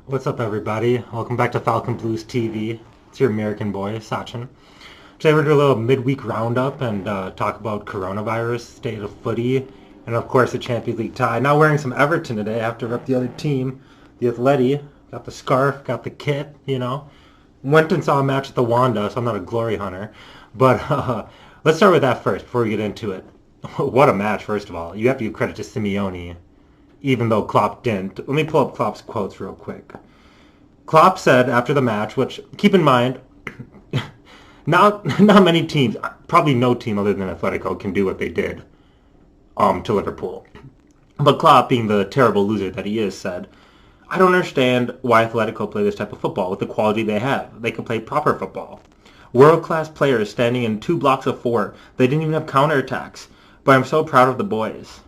What's up, everybody? Welcome back to Falcon Blues TV. It's your American boy, Sachin. Today we're doing a little midweek roundup and talk about coronavirus, state of footy, and of course the Champions League tie. Now wearing some Everton today. I have to rep the other team, the Atleti. Got the scarf, got the kit, Went and saw a match at the Wanda, so I'm not a glory hunter. But let's start with that first before we get into it. What a match, first of all. You have to give credit to Simeone, even though Klopp didn't. Let me pull up Klopp's quotes real quick. Klopp said after the match, which, keep in mind, not many teams, probably no team other than Atletico can do what they did to Liverpool. But Klopp, being the terrible loser that he is, said, I don't understand why Atletico play this type of football with the quality they have. They can play proper football. World-class players standing in 2 blocks of 4. They didn't even have counterattacks. But I'm so proud of the boys.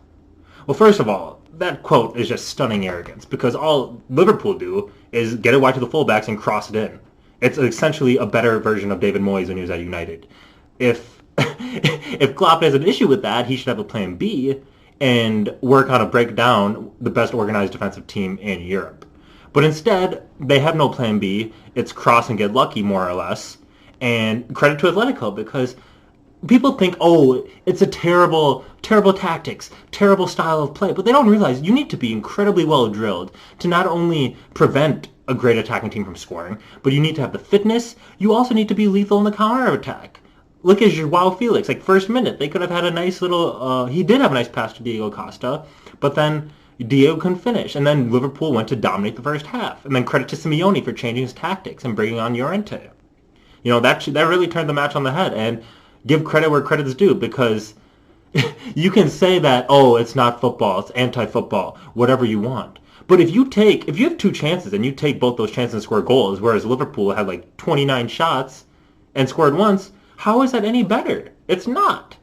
Well, first of all, that quote is just stunning arrogance because all Liverpool do is get it wide to the fullbacks and cross it in. It's essentially a better version of David Moyes when he was at United. If if Klopp has an issue with that, he should have a plan B and work on a breakdown the best organized defensive team in Europe. But instead, they have no plan B. It's cross and get lucky, more or less. And credit to Atletico because people think, oh, it's a terrible tactics, terrible style of play, but they don't realize you need to be incredibly well drilled to not only prevent a great attacking team from scoring, but you need to have the fitness. You also need to be lethal in the counterattack. Look at Joao Felix, like first minute, they could have had a nice little, he did have a nice pass to Diego Costa, but then Diego couldn't finish, and then Liverpool went to dominate the first half, and then credit to Simeone for changing his tactics and bringing on Llorente. That really turned the match on the head, and give credit where credit is due because you can say that, oh, it's not football, it's anti-football, whatever you want. But if you have 2 chances and you take both those chances and score goals, whereas Liverpool had like 29 shots and scored once, how is that any better? It's not.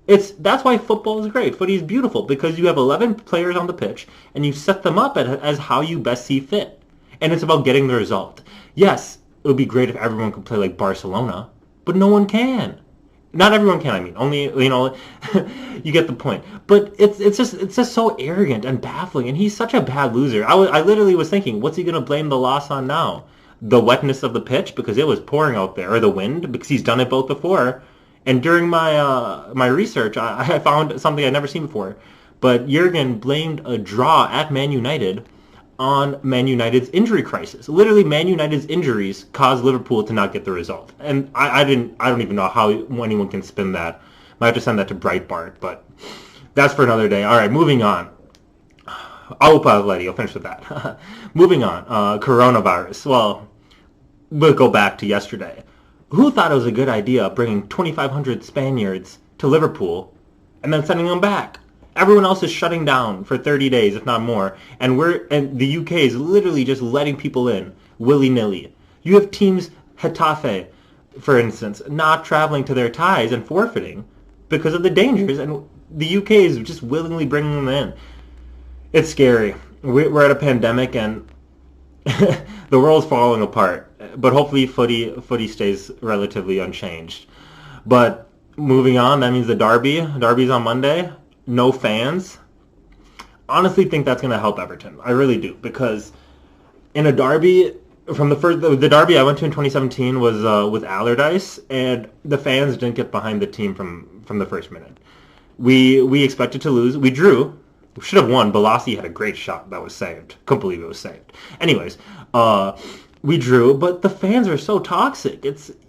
That's why football is great. Footy is beautiful because you have 11 players on the pitch and you set them up as how you best see fit. And it's about getting the result. Yes, it would be great if everyone could play like Barcelona, but no one can. Not everyone can, I mean. Only, you get the point. But it's just so arrogant and baffling, and he's such a bad loser. I literally was thinking, what's he going to blame the loss on now? The wetness of the pitch, because it was pouring out there, or the wind, because he's done it both before. And during my research, I found something I'd never seen before. But Jurgen blamed a draw at Man United on Man United's injury crisis. Literally, Man United's injuries caused Liverpool to not get the result. And I don't even know how anyone can spin that. Might have to send that to Breitbart, but that's for another day. All right, moving on. Aupa Atleti, I'll finish with that. Moving on. Coronavirus. Well, we'll go back to yesterday. Who thought it was a good idea bringing 2,500 Spaniards to Liverpool and then sending them back? Everyone else is shutting down for 30 days, if not more, and the UK is literally just letting people in willy-nilly. You have teams, Getafe, for instance, not traveling to their ties and forfeiting because of the dangers, and the UK is just willingly bringing them in. It's scary. We're at a pandemic, and the world's falling apart. But hopefully, footy stays relatively unchanged. But moving on, that means the Derby's on Monday. No fans. Honestly think that's going to help Everton. I really do, because in a derby, the derby I went to in 2017 was with Allardyce, and the fans didn't get behind the team from the first minute. We expected to lose. We drew. We should have won. Balassi had a great shot that was saved. Couldn't believe it was saved. Anyways, we drew, but the fans are so toxic.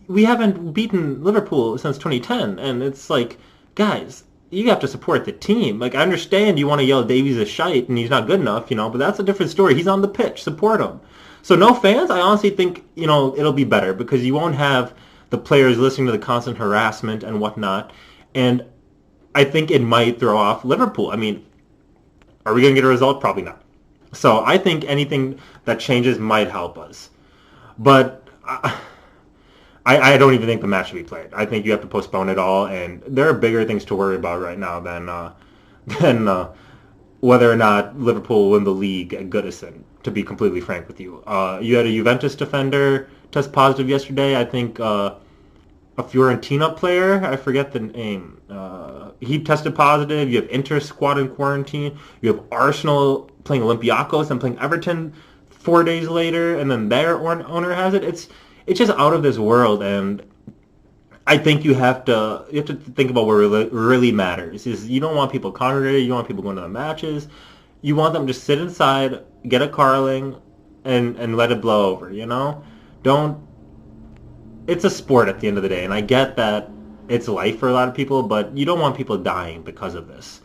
We haven't beaten Liverpool since 2010, and it's like, guys, you have to support the team. Like, I understand you want to yell Davies a shite and he's not good enough, but that's a different story. He's on the pitch. Support him. So no fans, I honestly think, it'll be better because you won't have the players listening to the constant harassment and whatnot. And I think it might throw off Liverpool. I mean, are we going to get a result? Probably not. So I think anything that changes might help us. But I don't even think the match should be played. I think you have to postpone it all, and there are bigger things to worry about right now than whether or not Liverpool will win the league at Goodison, to be completely frank with you. You had a Juventus defender test positive yesterday. I think a Fiorentina player, I forget the name, he tested positive. You have Inter squad in quarantine. You have Arsenal playing Olympiacos and playing Everton. 4 days later, and then their owner has it. It's just out of this world, and I think you have to think about what really matters. Is you don't want people congregating, you don't want people going to the matches. You want them to sit inside, get a Carling, and let it blow over. Don't. It's a sport at the end of the day, and I get that it's life for a lot of people, but you don't want people dying because of this.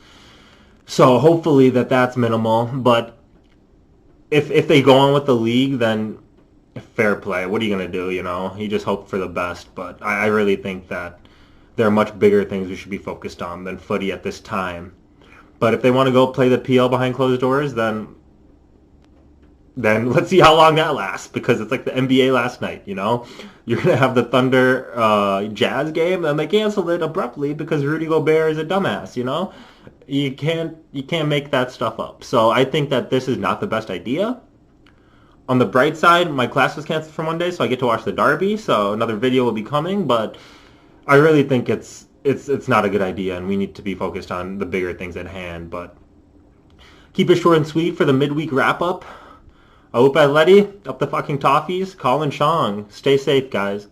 So hopefully that's minimal. But if they go on with the league, then fair play. What are you gonna do? You just hope for the best. But I really think that there are much bigger things we should be focused on than footy at this time. But if they want to go play the PL behind closed doors, then let's see how long that lasts, because it's like the NBA last night. You're gonna have the Thunder Jazz game, and they canceled it abruptly because Rudy Gobert is a dumbass. You can't make that stuff up. So I think that this is not the best idea. On the bright side, my class was canceled for one day, so I get to watch the Derby. So another video will be coming, but I really think it's not a good idea, and we need to be focused on the bigger things at hand. But keep it short and sweet for the midweek wrap up. Aupa Letty, up the fucking Toffees, Colin Chong. Stay safe, guys.